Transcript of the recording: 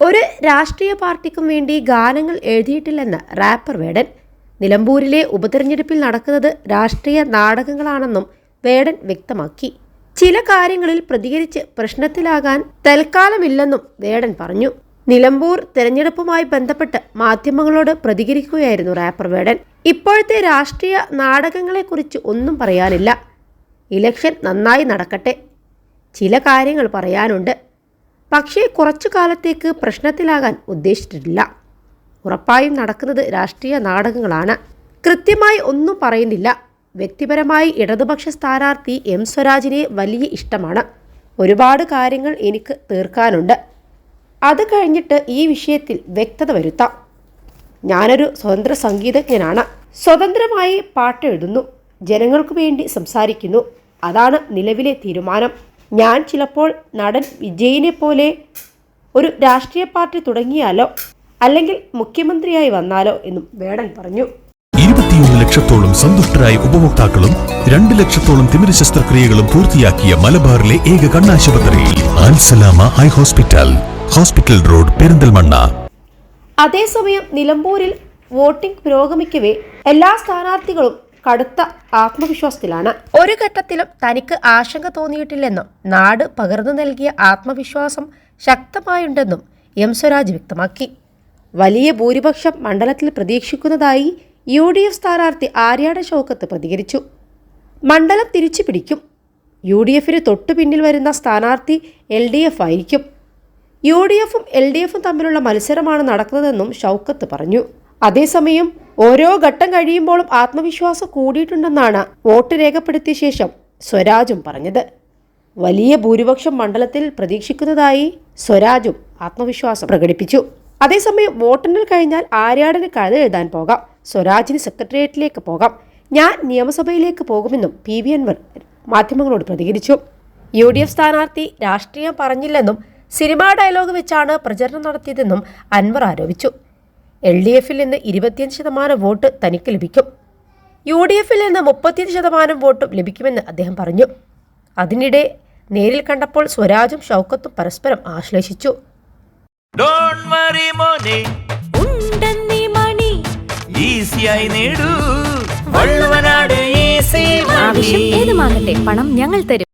ഒരു രാഷ്ട്രീയ പാർട്ടിക്കും വേണ്ടി ഗാനങ്ങൾ എഴുതിയിട്ടില്ലെന്ന് റാപ്പർ വേടൻ. നിലമ്പൂരിലെ ഉപതെരഞ്ഞെടുപ്പിൽ നടക്കുന്നത് രാഷ്ട്രീയ നാടകങ്ങളാണെന്നും വേടൻ വ്യക്തമാക്കി. ചില കാര്യങ്ങളിൽ പ്രതികരിച്ച് പ്രശ്നത്തിലാകാൻ തൽക്കാലമില്ലെന്നും വേടൻ പറഞ്ഞു. നിലമ്പൂർ തെരഞ്ഞെടുപ്പുമായി ബന്ധപ്പെട്ട് മാധ്യമങ്ങളോട് പ്രതികരിക്കുകയായിരുന്നു റാപ്പർ വേടൻ. ഇപ്പോഴത്തെ രാഷ്ട്രീയ നാടകങ്ങളെക്കുറിച്ച് ഒന്നും പറയാനില്ല. ഇലക്ഷൻ നന്നായി നടക്കട്ടെ. ചില കാര്യങ്ങൾ പറയാനുണ്ട്. പക്ഷേ കുറച്ചു കാലത്തേക്ക് പ്രശ്നത്തിലാകാൻ ഉദ്ദേശിച്ചിട്ടില്ല. ഉറപ്പായും നടക്കുന്നത് രാഷ്ട്രീയ നാടകങ്ങളാണ്. കൃത്യമായി ഒന്നും പറയുന്നില്ല. വ്യക്തിപരമായി ഇടതുപക്ഷ സ്ഥാനാർത്ഥി എം സ്വരാജിനെ വലിയ ഇഷ്ടമാണ്. ഒരുപാട് കാര്യങ്ങൾ എനിക്ക് തീർക്കാനുണ്ട്. അത് കഴിഞ്ഞിട്ട് ഈ വിഷയത്തിൽ വ്യക്തത വരുത്താം. ഞാനൊരു സ്വതന്ത്ര സംഗീതജ്ഞനാണ്. സ്വതന്ത്രമായി പാട്ട് എഴുതുന്നു. ജനങ്ങൾക്ക് വേണ്ടി സംസാരിക്കുന്നു. അതാണ് നിലവിലെ തീരുമാനം. ഞാൻ ചിലപ്പോൾ നടൻ വിജയിനെ പോലെ ഒരു രാഷ്ട്രീയ പാർട്ടി തുടങ്ങിയാലോ അല്ലെങ്കിൽ മുഖ്യമന്ത്രിയായി വന്നാലോ എന്നും വേടൻ പറഞ്ഞു. 21 ലക്ഷത്തോളം സന്തുഷ്ടരായ ഉപഭോക്താക്കളും 2 ലക്ഷത്തോളം തിമിര ശസ്ത്രക്രിയകളും പൂർത്തിയാക്കിയ മലബാറിലെ ഏക കണ്ണാശുപത്രി Al Salama high hospital, hospital road, Perinthalmanna. അതേസമയം നിലമ്പൂരിൽ വോട്ടിംഗ് പുരോഗമിക്കവേ എല്ലാ സ്ഥാനാർത്ഥികളും കടുത്ത ആത്മവിശ്വാസത്തിലാണ്. ഒരു ഘട്ടത്തിലും തനിക്ക് ആശങ്ക തോന്നിയിട്ടില്ലെന്നും നാട് പകർന്നു നൽകിയ ആത്മവിശ്വാസം ശക്തമായുണ്ടെന്നും എം സ്വരാജ് വ്യക്തമാക്കി. വലിയ ഭൂരിപക്ഷം മണ്ഡലത്തിൽ പ്രതീക്ഷിക്കുന്നതായി UDF സ്ഥാനാർത്ഥി ആര്യാടൻ ഷൗക്കത്ത് പ്രതികരിച്ചു. മണ്ഡലം തിരിച്ചു പിടിക്കും. UDFന് തൊട്ടു പിന്നിൽ വരുന്ന സ്ഥാനാർത്ഥി LDF ആയിരിക്കും. UDFും LDFും തമ്മിലുള്ള മത്സരമാണ് നടക്കുന്നതെന്നും ഷൗക്കത്ത് പറഞ്ഞു. അതേസമയം ഓരോ ഘട്ടം കഴിയുമ്പോഴും ആത്മവിശ്വാസം കൂടിയിട്ടുണ്ടെന്നാണ് വോട്ട് രേഖപ്പെടുത്തിയ ശേഷം സ്വരാജും പറഞ്ഞത്. വലിയ ഭൂരിപക്ഷം മണ്ഡലത്തിൽ പ്രതീക്ഷിക്കുന്നതായി സ്വരാജും ആത്മവിശ്വാസം പ്രകടിപ്പിച്ചു. അതേസമയം വോട്ടെണ്ണൽ കഴിഞ്ഞാൽ ആര്യാടന് കഥ എഴുതാൻ പോകാം. സ്വരാജിന് സെക്രട്ടേറിയറ്റിലേക്ക് പോകാം. ഞാൻ നിയമസഭയിലേക്ക് പോകുമെന്നും PV അൻവർ മാധ്യമങ്ങളോട് പ്രതികരിച്ചു. UDF സ്ഥാനാർത്ഥി രാഷ്ട്രീയം പറഞ്ഞില്ലെന്നും സിനിമാ ഡയലോഗ് വെച്ചാണ് പ്രചരണം നടത്തിയതെന്നും അൻവർ ആരോപിച്ചു. LDFിൽ നിന്ന് 25% വോട്ട് തനിക്ക് ലഭിക്കും. UDFിൽ നിന്ന് 35% വോട്ടും ലഭിക്കുമെന്ന് അദ്ദേഹം പറഞ്ഞു. അതിനിടെ നേരിൽ കണ്ടപ്പോൾ സ്വരാജും ഷൗക്കത്തും പരസ്പരം ആശ്ലേഷിച്ചു. ആവശ്യം ഏതുമാകട്ടെ, പണം ഞങ്ങൾ തരും.